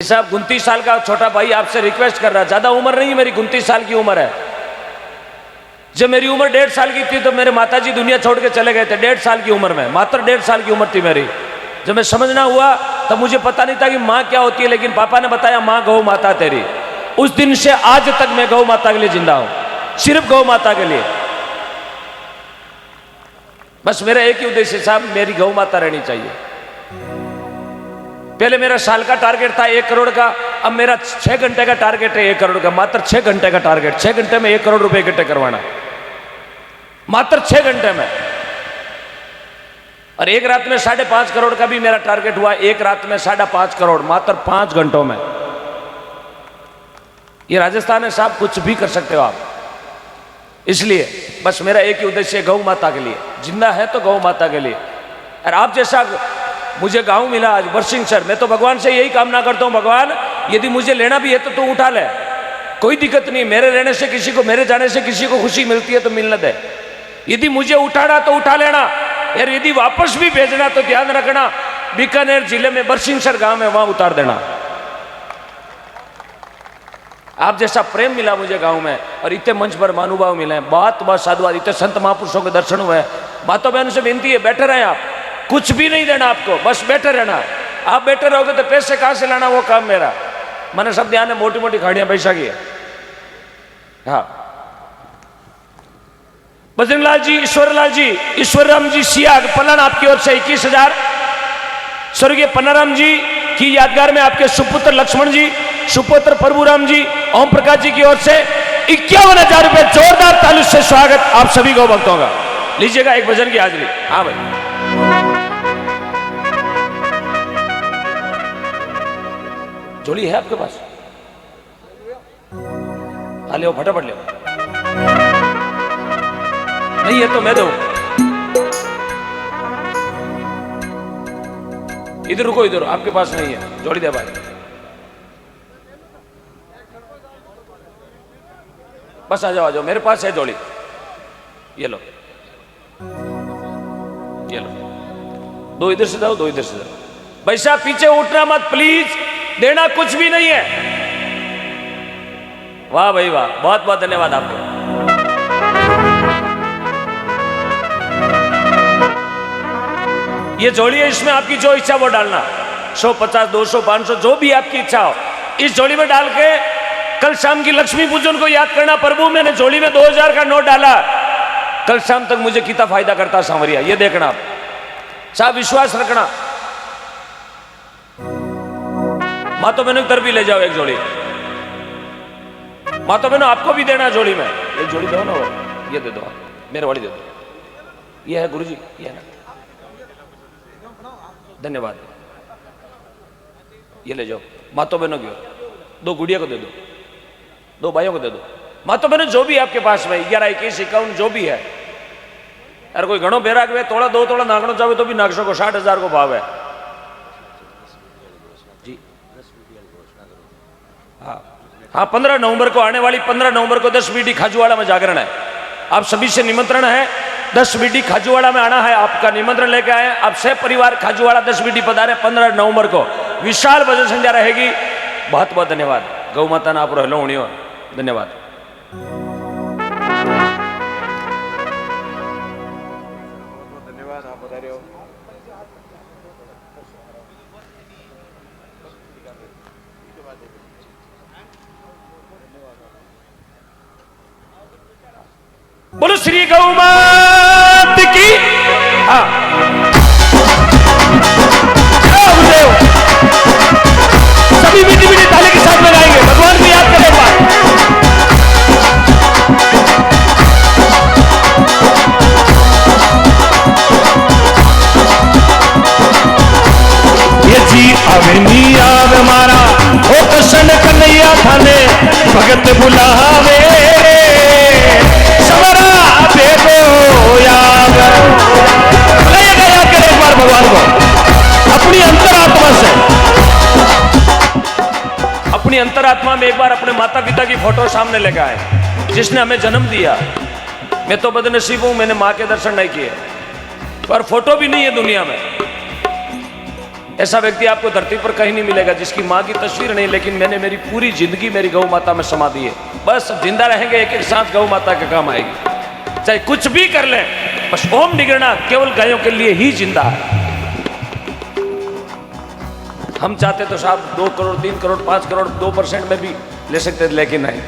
साहब 29 साल का छोटा भाई आपसे रिक्वेस्ट कर रहा है, ज्यादा उम्र नहीं है मेरी, 29 साल की उम्र है। जब मेरी उम्र 1.5 साल की थी तो मेरे माताजी दुनिया छोड़ के चले गए थे 1.5 साल की उम्र में, मात्र 1.5 साल की उम्र थी मेरी। जब मैं समझना हुआ तब मुझे पता नहीं था कि माँ क्या होती है, लेकिन पापा ने बताया माँ गौ माता तेरी। उस दिन से आज तक मैं गौ माता के लिए जिंदा हूं, सिर्फ गौ माता के लिए। बस मेरा एक ही उद्देश्य साहब, मेरी गौ माता रहनी चाहिए। पहले मेरा साल का टारगेट था 1 करोड़ का, अब मेरा 6 घंटे का टारगेट है 1 करोड़ का। मात्र 6 घंटे का टारगेट, 6 घंटे में 1 करोड़ रुपए इकट्ठे करवाना, मात्र 6 घंटे में। और एक रात में 5.5 करोड़ का भी मेरा टारगेट हुआ, एक रात में 5.5 करोड़ मात्र 5 घंटों में। ये राजस्थान है साहब, कुछ भी कर सकते हो आप। इसलिए बस मेरा एक ही उद्देश्य है, गौ माता के लिए जिंदा है तो गौ माता के लिए। और आप जैसा मुझे गांव मिला आज बरसिंह सर, मैं तो भगवान से यही कामना करता हूं, भगवान यदि मुझे लेना भी है तो तू उठा ले, कोई दिक्कत नहीं। मेरे रहने से किसी को, मेरे जाने से किसी को खुशी मिलती है तो मिलने दे। यदि मुझे उठाना तो उठा लेना यार, यदि वापस भी भेजना तो ध्यान रखना बीकानेर जिले में बरसिंह सर गांव है, वहां उतार देना। आप जैसा प्रेम मिला मुझे गांव में, और इतने मंच पर महानुभाव मिले, बहुत बहुत साधुवाद, इतने संत महापुरुषों के दर्शन हुए। माता बहनों से विनती है, बैठे रहे आप, कुछ भी नहीं देना आपको, बस बैठे रहना। आप बैठे रहोगे तो पैसे कहां से लाना, वो काम मेरा। मैंने सब ध्यान है, मोटी मोटी खाड़ियां पैसा की है। हाँ, बजरंगलाल जी, ईश्वरलाल जी, ईश्वरराम जी सियाग पलन आपकी ओर से 21,000। स्वर्गीय पन्नाराम जी की यादगार में आपके सुपुत्र लक्ष्मण जी, सुपुत्र प्रभुराम जी, ओम प्रकाश जी की ओर से 51,000 रुपए। जोरदार ताली से स्वागत आप सभी गौ भक्तों का। लीजिएगा एक भजन की हाजिरी। हाँ भाई, झोली है आपके पास? हाँ ले फटाफट ले। नहीं है तो मैं दूं। इधर रुको, इधर आपके पास नहीं है, जोड़ी दे भाई। बस आ जाओ, मेरे पास है जोड़ी, ये लो, ये लो। 2 इधर से जाओ, 2 इधर से जाओ। भाई साहब पीछे उठना मत प्लीज, देना कुछ भी नहीं है। वाह भाई वाह, बहुत बहुत धन्यवाद आपको। ये जोड़ी है, इसमें आपकी जो इच्छा वो डालना, 100, 50, 200, 500 जो भी आपकी इच्छा हो इस जोड़ी में डाल के कल शाम की लक्ष्मी पूजन को याद करना। प्रभु मैंने जोड़ी में 2000 का नोट डाला, कल शाम तक मुझे कितना फायदा करता सांवरिया, ये देखना आप साहब, विश्वास रखना। मातो बहनों की तरफ भी ले जाओ एक जोड़ी, मातो बहनों आपको भी देना जोड़ी में। एक जोड़ी दो ना, ये दे दो, मेरे वाली दे दो। ये है गुरुजी, ये है ना, धन्यवाद। ये ले जाओ मातो बहनों की, 2 गुड़िया को दे दो, 2 भाइयों को दे दो। मातो बहनों जो भी आपके पास में 11, 21, 51 जो भी है। अरे कोई घणो बेराग में तोड़ा 2 तोड़ा नागनो चाहे तो भी नाग सको, 60,000 को भाव है जी। हाँ हाँ, 15 नवंबर को आने वाली 15 नवंबर को 10 बीडी खाजूवाड़ा में जागरण है। आप सभी से निमंत्रण है, 10 बीडी खाजूवाड़ा में आना है, आपका निमंत्रण लेके आए। आप से परिवार खाजूवाड़ा 10 बीडी पधारे 15 नवंबर को, विशाल भजन संध्या रहेगी। बहुत बहुत धन्यवाद। गौ माता ना आप रहो होनी हो, धन्यवाद। धन्यवाद, आप बता रहे हो। बोलो श्री गौ माता की। हाँ, सभी मीठी मीठी ताली के साथ लगाएंगे, भगवान को याद करें एक बार। ये जी आवे नी आवे मारा ओ कृष्ण कन्हैया थाने भगत बुलावे समरा देखो याद करे एक बार भगवान को अपनी अंतरात्मा से, अपनी अंतरात्मा में एक बार अपने माता पिता की फोटो सामने लेकर आए, जिसने हमें जन्म दिया। मैं तो बदनसीब हूं, मैंने मां के दर्शन नहीं किए, पर फोटो भी नहीं है दुनिया में। ऐसा व्यक्ति आपको धरती पर कहीं नहीं मिलेगा जिसकी माँ की तस्वीर नहीं, लेकिन मैंने मेरी पूरी जिंदगी मेरी गौ माता में समा दी है। बस जिंदा रहेंगे एक एक सांस गौ माता के काम आएगी, चाहे कुछ भी कर लें, बस ओम निगरना केवल गायों के लिए ही जिंदा है। हम चाहते तो साहब 2 करोड़ 3 करोड़ 5 करोड़ 2% में भी ले सकते थे, लेकिन नहीं,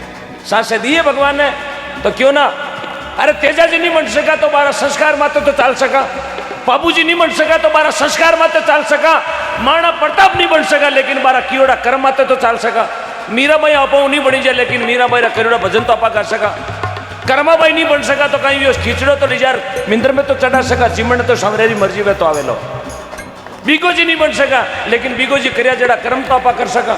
सांसें दी है भगवान ने तो क्यों ना। अरे तेजा जी नहीं बन सका तो 12 संस्कार माते तो चाल सका, बाबू जी नहीं बन सका तो 12 संस्कार माते चाल सका, महाराणा प्रताप नहीं बन सका लेकिन 12 कियोड़ा कर्म माते तो चाल सका, मीराबाई आपो नहीं बनी जाए लेकिन मीराबाई करोड़ा भजन तो आपा कर सका, कर्माबाई नहीं बन सका तो कहीं भी खींचड़ो तो लिजार मिंदर में तो चढ़ा सका, चिमण तो समरेरी मर्जी में तो आवे लो। बीगो जी नहीं बन सका लेकिन बीगो जी करिया जड़ा कर्म तो आपा कर सका।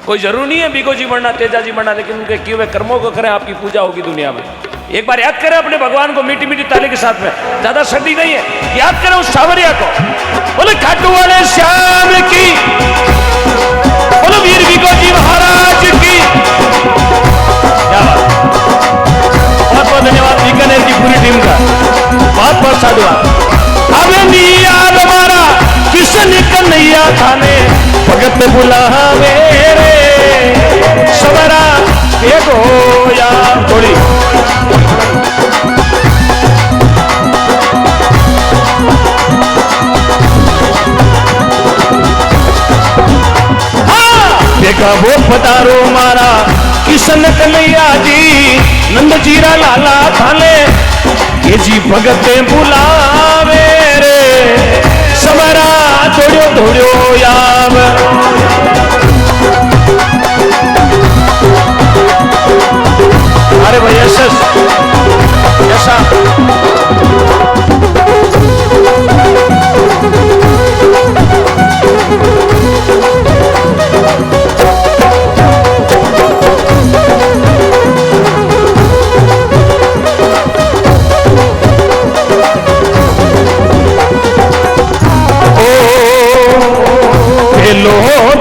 कोई जरूर नहीं है बीगो जी बनना तेजा जी बनना, लेकिन उनके किए हुए कर्मों को करें, आपकी पूजा होगी दुनिया में। एक बार याद करें अपने भगवान को मीठी मीठी ताली के साथ में, ज्यादा सर्दी नहीं है, याद करें उस सावरिया को। बोले खाटू वाले श्याम की, बोलो वीर बीगो जी महाराज की। क्या बात, बहुत बहुत धन्यवाद बीकानेर की पूरी टीम का, बहुत बहुत साधुवाद। अबे निया हमारा किशन कन्हैया थाने भगत बुलावे रे सवरा देखो या थोड़ी। देखा वो पधारो मारा किशन कन्हैया जी, नंद जीरा लाला थाने ये जी भगत बुलावे रे समरा थोड़ो थोड़ो याम। अरे भाई ऐसा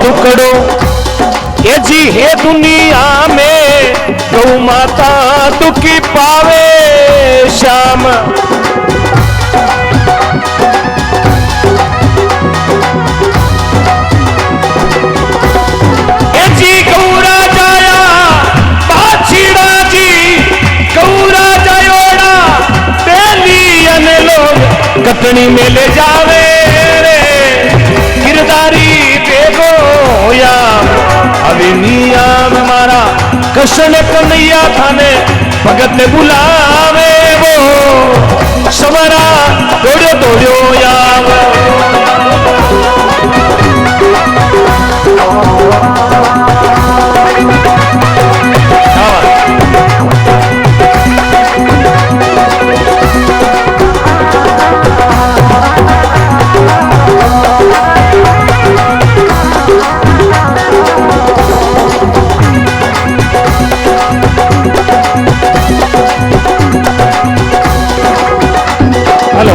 दुकड़ो ये जी है दुनिया में गौ माता दुखी पावे श्याम। ये जी गौरा जाया बाछीड़ा जी, गौरा जायोड़ा बेली अने लोग कटनी में ले जावे रे गिरदारी या अभी नियम मारा कृष्ण कन्हैया थाने भगत बुलावे वो समरा दौड़ो दौड़ो याम। हेलो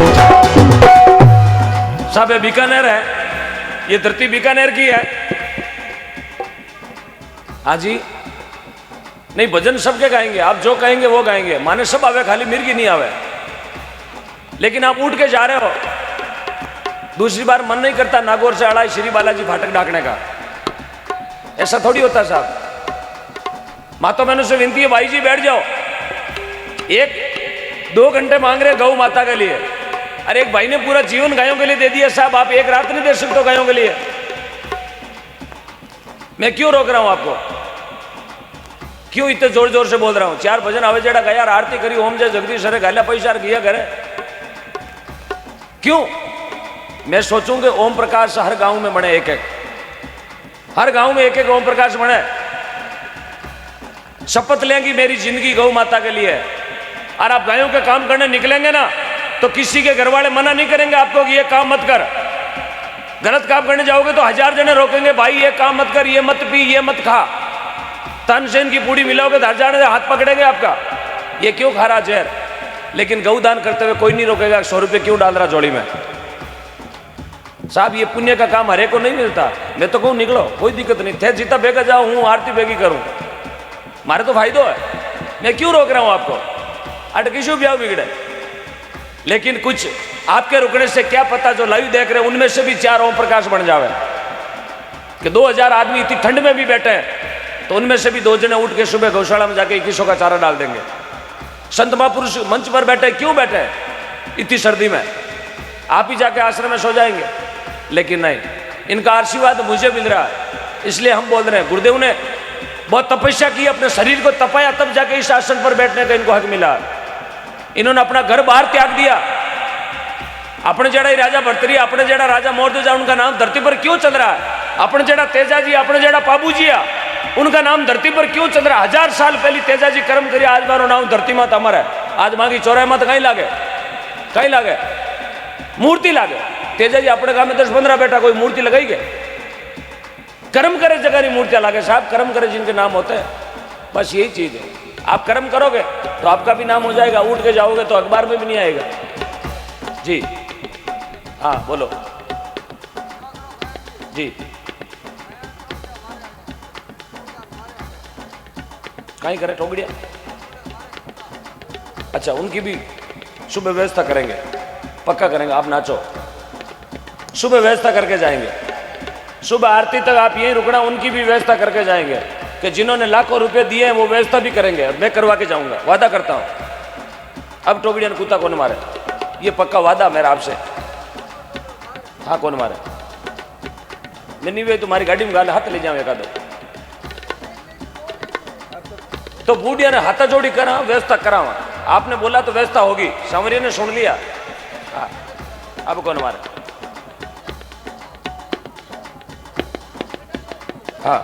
साहब, ये बीकानेर है, ये धरती बीकानेर की है। हाँ जी, नहीं भजन सबके गाएंगे, आप जो कहेंगे वो गाएंगे, माने सब आवे, खाली मिर्गी नहीं आवे। लेकिन आप उठ के जा रहे हो, दूसरी बार मन नहीं करता नागौर से अड़ाई श्री बालाजी फाटक डाकने का, ऐसा थोड़ी होता साहब। माता बहनों से विनती है, भाई जी बैठ जाओ, 1-2 घंटे मांग रहे गौ माता के लिए। अरे एक भाई ने पूरा जीवन गायों के लिए दे दिया साहब, आप एक रात नहीं दे सकते गायों के लिए। मैं क्यों रोक रहा हूं आपको, क्यों इतने जोर जोर से बोल रहा हूं। 4 भजन आवे जेड़ा गया, आरती करी, ओम जय जगदीश हरे गालिया पैसा किया करे, क्यों। मैं सोचूंगे ओम प्रकाश हर गांव में बने, एक हर गांव में एक ओम प्रकाश बने। शपथ लेंगी मेरी जिंदगी गौ माता के लिए, और आप गायों के काम करने निकलेंगे ना तो किसी के घर वाले मना नहीं करेंगे आपको कि ये काम मत कर। गलत काम करने जाओगे तो 1000 जने रोकेंगे, भाई ये काम मत कर, ये मत पी, ये मत खा। तानसेन की पूड़ी मिलाओगे तो 1000 जने हाथ पकड़ेंगे आपका, ये क्यों खा रहा जहर। लेकिन गौदान करते हुए कोई नहीं रोकेगा, 100 रुपये क्यों डाल रहा जोड़ी में। साहब ये पुण्य का काम हरे को नहीं मिलता। मैं तो कहूँ निकलो, कोई दिक्कत नहीं, थे जीता बेगा जाओ, हूँ आरती बेगी करूँ, मारे तो फायदो है। मैं क्यों रोक रहा हूँ आपको, अटकीशु ब्याह बिगड़े। लेकिन कुछ आपके रुकने से क्या पता जो लाइव देख रहे हैं उनमें से भी 4 ओम प्रकाश बन जावे कि 2000 आदमी इतनी ठंड में भी बैठे हैं तो उनमें से भी 2 जने उठ के सुबह गौशाला में जाके 2100 का चारा डाल देंगे। संत महापुरुष मंच पर बैठे, क्यों बैठे इतनी सर्दी में? आप ही जाके आश्रम में सो जाएंगे। लेकिन नहीं, इनका आशीर्वाद मुझे मिल रहा है, इसलिए हम बोल रहे हैं। गुरुदेव ने बहुत तपस्या की, अपने शरीर को तपाया, तब जाके इस आसन पर बैठने का इनको हक मिला। इन्होंने अपना घर बाहर त्याग दिया। अपने जड़ा ही राजा भर्तरी, अपने जड़ा राजा मोरदोजा, उनका नाम धरती पर क्यों चल रहा है? अपने जड़ा तेजाजी, अपने जड़ा पाबूजिया, उनका नाम धरती पर क्यों चल रहा है? 1000 साल पहले तेजाजी कर्म करिए, आज मारो नाम धरती माता अमर है। आज मांगी चौराहे मत कहीं लागे, कहीं लागे मूर्ति लागे। तेजाजी अपने गांव में 10-15 बेटा, कोई मूर्ति लगाई गए? कर्म करे जगह नहीं मूर्तियां लागे साहब, कर्म करे जिनके नाम होते हैं। बस यही चीज है, आप कर्म करोगे तो आपका भी नाम हो जाएगा, उठ के जाओगे तो अखबार में भी नहीं आएगा। जी हाँ बोलो जी। कहीं करे टोकड़िया? अच्छा, उनकी भी सुबह व्यवस्था करेंगे, पक्का करेंगे। आप नाचो, सुबह व्यवस्था करके जाएंगे। सुबह आरती तक आप यहीं रुकना, उनकी भी व्यवस्था करके जाएंगे कि जिन्होंने लाखों रुपए दिए हैं वो व्यवस्था भी करेंगे, मैं करवा के जाऊंगा, वादा करता हूं। अब टोकड़िया ने कुत्ता कौन मारे, ये पक्का वादा मेरा आपसे। हाँ कौन मारे? मैं नहीं वे तुम्हारी गाड़ी में गाल हाथ ले जाऊं एकादो तो बूढ़िया ने हाथा जोड़ी करा, व्यवस्था करावा। आपने बोला तो व्यवस्था होगी, सांवरिया ने सुन लिया। हाँ, अब कौन मारे? हाँ